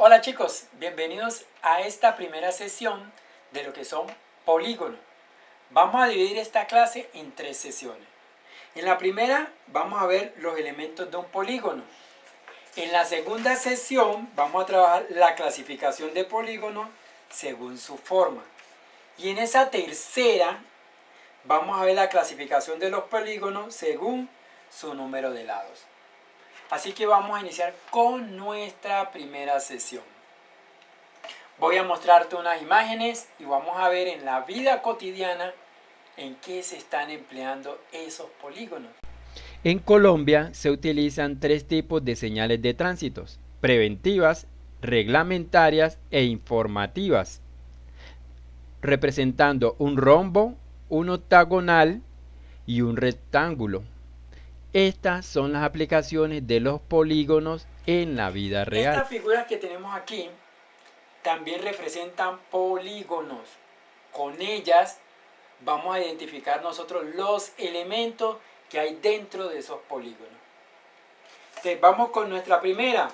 Hola chicos, bienvenidos a esta primera sesión de lo que son polígonos. Vamos a dividir esta clase en tres sesiones. En la primera vamos a ver los elementos de un polígono. En la segunda sesión vamos a trabajar la clasificación de polígonos según su forma. Y en esa tercera vamos a ver la clasificación de los polígonos según su número de lados. Así que vamos a iniciar con nuestra primera sesión. Voy a mostrarte unas imágenes y vamos a ver en la vida cotidiana en qué se están empleando esos polígonos. En Colombia se utilizan tres tipos de señales de tránsito: preventivas, reglamentarias e informativas, representando un rombo, un octagonal y un rectángulo. Estas son las aplicaciones de los polígonos en la vida real. Estas figuras que tenemos aquí también representan polígonos. Con ellas vamos a identificar nosotros los elementos que hay dentro de esos polígonos. Entonces vamos con nuestra primera.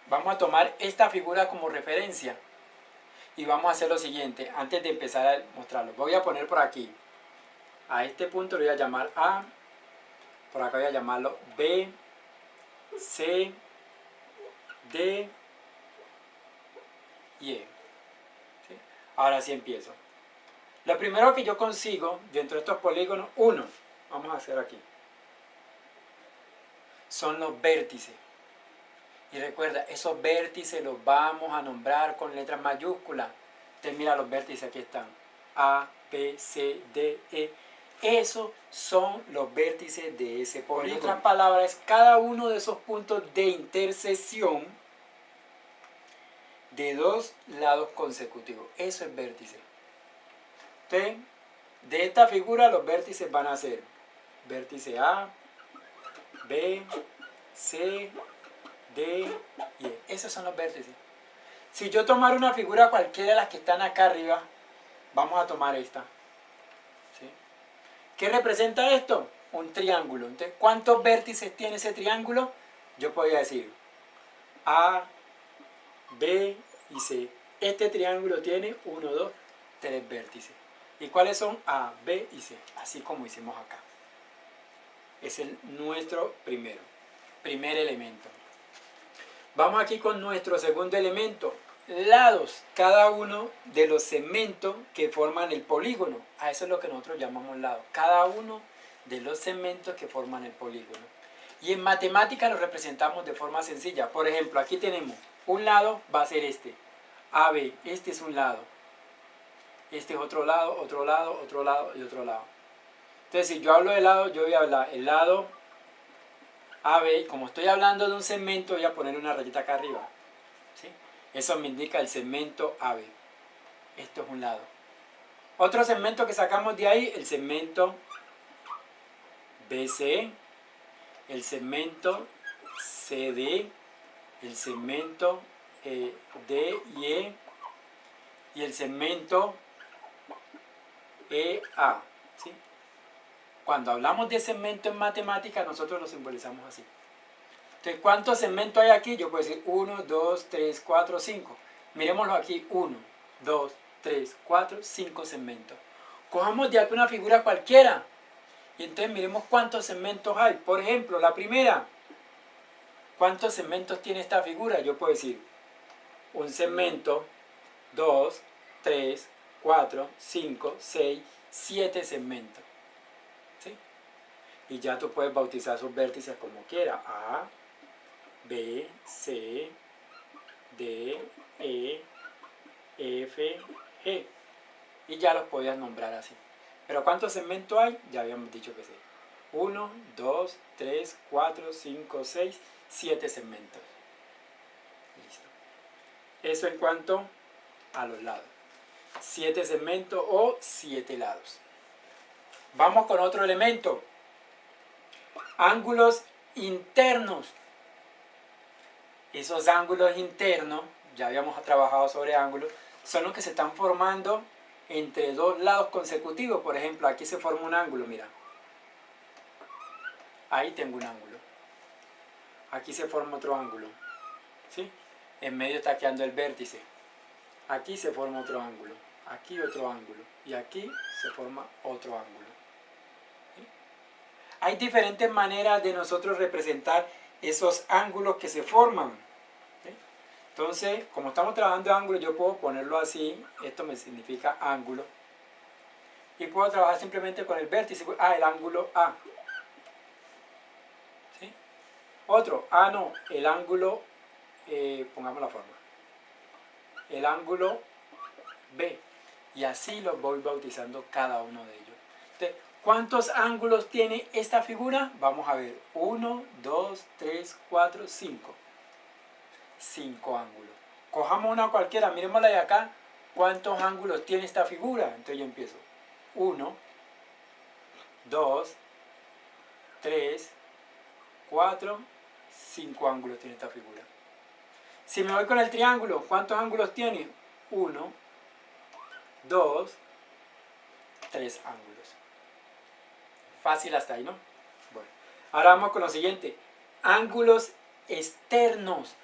Vamos a tomar esta figura como referencia y vamos a hacer lo siguiente antes de empezar a mostrarlo. Voy a poner por aquí, a este punto lo voy a llamar A, por acá voy a llamarlo B, C, D y E. ¿Sí? Ahora sí empiezo. Lo primero que yo consigo dentro de estos polígonos, uno, vamos a hacer aquí, son los vértices. Y recuerda, esos vértices los vamos a nombrar con letras mayúsculas. Entonces mira, los vértices aquí están. A, B, C, D, E. Esos son los vértices de ese polígono. En otras palabras, cada uno de esos puntos de intersección de dos lados consecutivos. Eso es vértice. Entonces, de esta figura los vértices van a ser vértice A, B, C, D y E. Esos son los vértices. Si yo tomara una figura cualquiera de las que están acá arriba, vamos a tomar esta. ¿Sí? ¿Qué representa esto? Un triángulo. Entonces, ¿cuántos vértices tiene ese triángulo? Yo podría decir A, B y C. Este triángulo tiene 1, 2, 3 vértices. ¿Y cuáles son? A, B y C. Así como hicimos acá. Es nuestro primer elemento. Vamos aquí con nuestro segundo elemento, lados, cada uno de los segmentos que forman el polígono. A eso es lo que nosotros llamamos lados, cada uno de los segmentos que forman el polígono. Y en matemáticas lo representamos de forma sencilla. Por ejemplo, aquí tenemos un lado, va a ser este, AB, este es un lado. Este es otro lado, otro lado, otro lado y otro lado. Entonces, si yo hablo de lado, yo voy a hablar el lado AB, como estoy hablando de un segmento, voy a poner una rayita acá arriba. ¿Sí? Eso me indica el segmento AB. Esto es un lado. Otro segmento que sacamos de ahí, el segmento BC, el segmento CD, el segmento D y E, y el segmento EA. ¿Sí? Cuando hablamos de segmento en matemática, nosotros lo simbolizamos así. Entonces, ¿cuántos segmentos hay aquí? Yo puedo decir 1, 2, 3, 4, 5. Miremoslo aquí, 1, 2, 3, 4, 5 segmentos. Cojamos de aquí una figura cualquiera. Y entonces miremos cuántos segmentos hay. Por ejemplo, la primera. ¿Cuántos segmentos tiene esta figura? Yo puedo decir un segmento, 2, 3, 4, 5, 6, 7 segmentos. ¿Sí? Y ya tú puedes bautizar sus vértices como quieras. A, B, C, D, E, F, G. Y ya los podías nombrar así. Pero ¿cuántos segmentos hay? Ya habíamos dicho que sí. 1, 2, 3, 4, 5, 6, 7 segmentos. Listo. Eso en cuanto a los lados. 7 segmentos o 7 lados. Vamos con otro elemento. Ángulos internos. Esos ángulos internos, ya habíamos trabajado sobre ángulos, son los que se están formando entre dos lados consecutivos. Por ejemplo, aquí se forma un ángulo, mira. Ahí tengo un ángulo. Aquí se forma otro ángulo. ¿Sí? En medio está quedando el vértice. Aquí se forma otro ángulo, aquí otro ángulo y aquí se forma otro ángulo. ¿Sí? Hay diferentes maneras de nosotros representar esos ángulos que se forman. ¿Sí? Entonces, como estamos trabajando ángulos, yo puedo ponerlo así, esto me significa ángulo. Y puedo trabajar simplemente con el vértice, el ángulo A. ¿Sí? Otro, no, el ángulo, pongamos la forma. El ángulo B. Y así los voy bautizando cada uno de ellos. Entonces, ¿cuántos ángulos tiene esta figura? Vamos a ver. 1, 2, 3, 4, 5. 5 ángulos. Cojamos una cualquiera, miremosla de acá. ¿Cuántos ángulos tiene esta figura? Entonces yo empiezo. 1, 2, 3, 4, 5 ángulos tiene esta figura. Si me voy con el triángulo, ¿cuántos ángulos tiene? 1, 2, 3 ángulos. Fácil hasta ahí, ¿no? Bueno, ahora vamos con lo siguiente. Ángulos externos.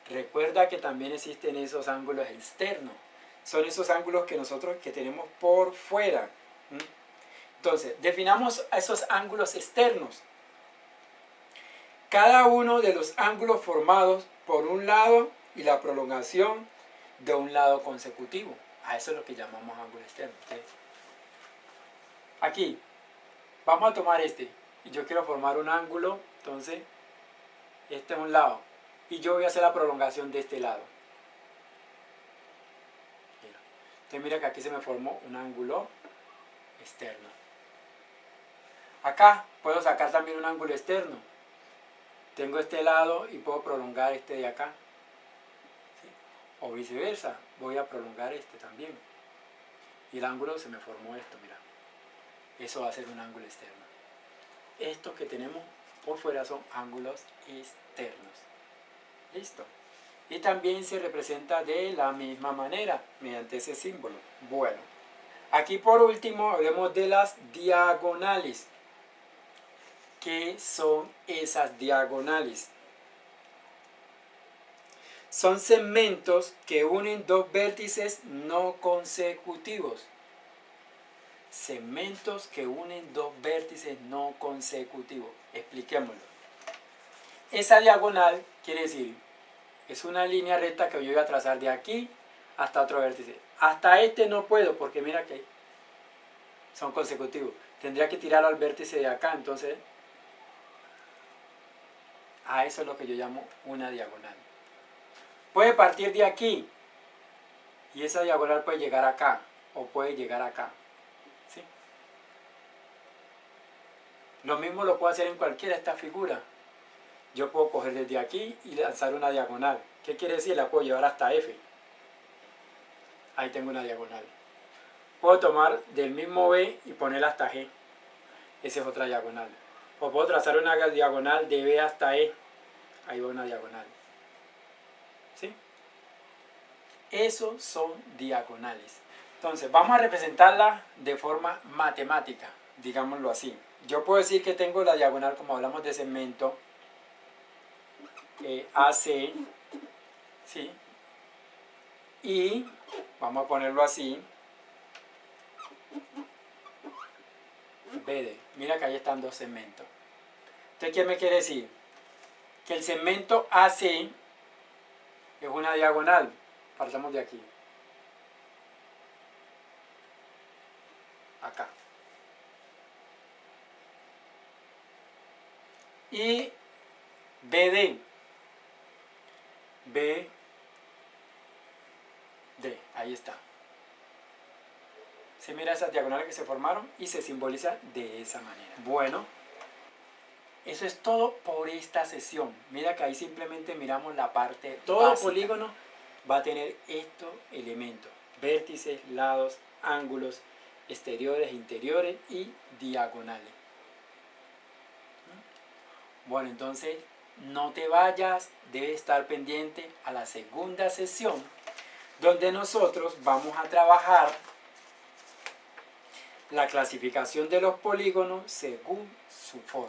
Recuerda que también existen esos ángulos externos. Son esos ángulos que nosotros tenemos por fuera. Entonces, definamos esos ángulos externos. Cada uno de los ángulos formados por un lado y la prolongación de un lado consecutivo. A eso es lo que llamamos ángulo externo. ¿Sí? Aquí, vamos a tomar este. Y yo quiero formar un ángulo, entonces, este es un lado. Y yo voy a hacer la prolongación de este lado. Mira. Entonces mira que aquí se me formó un ángulo externo. Acá puedo sacar también un ángulo externo. Tengo este lado y puedo prolongar este de acá. ¿Sí? O viceversa, voy a prolongar este también. Y el ángulo se me formó esto, mira. Eso va a ser un ángulo externo. Estos que tenemos por fuera son ángulos externos. ¿Listo? Y también se representa de la misma manera, mediante ese símbolo. Bueno, aquí por último hablemos de las diagonales. ¿Qué son esas diagonales? Son segmentos que unen dos vértices no consecutivos. Segmentos que unen dos vértices no consecutivos. Expliquémoslo. Esa diagonal quiere decir, es una línea recta que yo voy a trazar de aquí hasta otro vértice. Hasta este no puedo porque mira que son consecutivos. Tendría que tirarlo al vértice de acá, entonces a eso es lo que yo llamo una diagonal. Puede partir de aquí y esa diagonal puede llegar acá o puede llegar acá. ¿Sí? Lo mismo lo puedo hacer en cualquiera de estas figuras. Yo puedo coger desde aquí y lanzar una diagonal. ¿Qué quiere decir? La puedo llevar hasta F. Ahí tengo una diagonal. Puedo tomar del mismo B y ponerla hasta G. Esa es otra diagonal. O puedo trazar una diagonal de B hasta E. Ahí va una diagonal. ¿Sí? Esos son diagonales. Entonces, vamos a representarla de forma matemática, digámoslo así. Yo puedo decir que tengo la diagonal, como hablamos de segmento, AC, ¿sí? Y, vamos a ponerlo así, BD. Mira que ahí están dos segmentos. Entonces, ¿qué me quiere decir? Que el segmento AC es una diagonal. Partamos de aquí. Acá. Y BD. BD. Ahí está. Se mira esas diagonales que se formaron y se simboliza de esa manera. Bueno, eso es todo por esta sesión. Mira que ahí simplemente miramos la parte todo básica. Polígono va a tener estos elementos: vértices, lados, ángulos, exteriores, interiores y diagonales. Bueno, entonces no te vayas, debes estar pendiente a la segunda sesión, donde nosotros vamos a trabajar la clasificación de los polígonos según su forma.